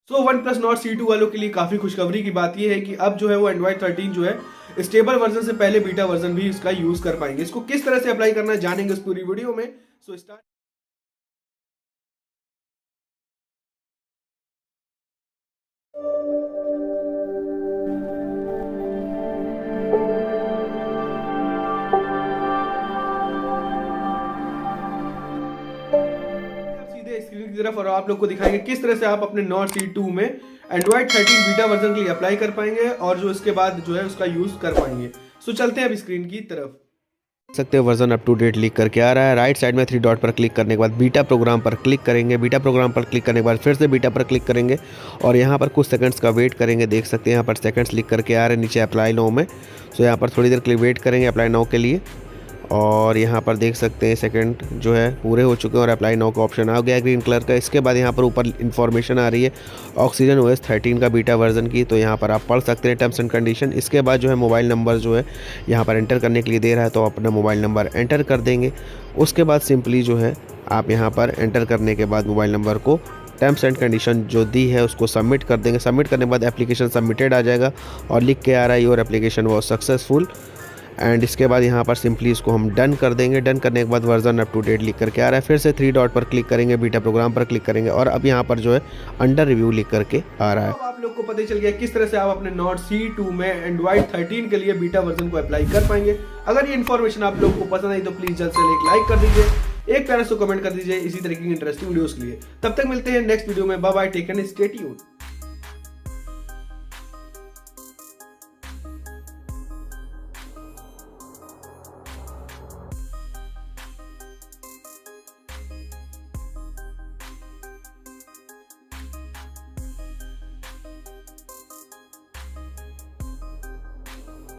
So one plus not C2 वालों के लिए काफ़ी खुशखबरी की बात यह है कि अब जो है वो Android 13 जो है स्टेबल वर्जन से पहले बीटा वर्जन भी इसका यूज़ कर पाएंगे। इसको किस तरह से अप्लाई करना है जानेंगे इस पूरी वीडियो में। So start. सीधे स्क्रीन की तरफ और आप लोग को दिखाएंगे किस तरह से आप अपने नॉट C2 में Android 13 बीटा वर्जन के लिए अप्लाई कर पाएंगे और जो इसके बाद जो है उसका यूज़ कर पाएंगे। सो चलते हैं अब स्क्रीन की तरफ। देख सकते हो वर्जन अप टू डेट लिख करके आ रहा है। राइट साइड में 3 डॉट पर क्लिक करने के बाद बीटा प्रोग्राम पर क्लिक करेंगे। बीटा प्रोग्राम पर क्लिक करने के बाद फिर से बीटा पर क्लिक करेंगे और यहाँ पर कुछ सेकंड्स का वेट करेंगे। देख सकते हैं यहाँ पर सेकंड्स लिख करके आ रहे हैं नीचे अप्लाई नाउ में। सो यहाँ पर थोड़ी देर के लिए वेट करेंगे अप्लाई नाउ के लिए और यहाँ पर देख सकते हैं सेकंड जो है पूरे हो चुके हैं और अप्लाई नाउ का ऑप्शन आ गया ग्रीन कलर का। इसके बाद यहाँ पर ऊपर इन्फॉर्मेशन आ रही है ऑक्सीजन OS 13 का बीटा वर्जन की, तो यहाँ पर आप पढ़ सकते हैं टर्म्स एंड कंडीशन। इसके बाद जो है मोबाइल नंबर जो है यहाँ पर एंटर करने के लिए दे रहा है, तो अपना मोबाइल नंबर एंटर कर देंगे। उसके बाद सिंपली जो है आप यहाँ पर एंटर करने के बाद मोबाइल नंबर को टर्म्स एंड कंडीशन जो दी है उसको सबमिट कर देंगे। सबमिट करने के बाद एप्लीकेशन सबमिटेड आ जाएगा और लिख के आ रहा है your application was successful. And इसके बाद यहाँ पर सिंपली इसको हम डन कर देंगे। डन करने के बाद वर्जन अप टू डेट लिख करके आ रहा है। फिर से 3 डॉट पर क्लिक करेंगे, बीटा प्रोग्राम पर क्लिक करेंगे और अब यहाँ पर जो है अंडर रिव्यू लिख करके आ रहा है। अब आप लोग को पता चल गया किस तरह से आप अपने नॉट C2 में Android 13 के लिए बीटा वर्जन को अप्लाई कर पाएंगे। अगर ये इन्फॉर्मेशन आप लोग को पसंद आई तो प्लीज जल्द से एक लाइक कर दीजिए, एक प्यारा सा कमेंट कर दीजिए इसी तरह की इंटरेस्टिंग वीडियोस के लिए। तब तक मिलते हैं नेक्स्ट वीडियो में। Bye bye, take care, stay tuned.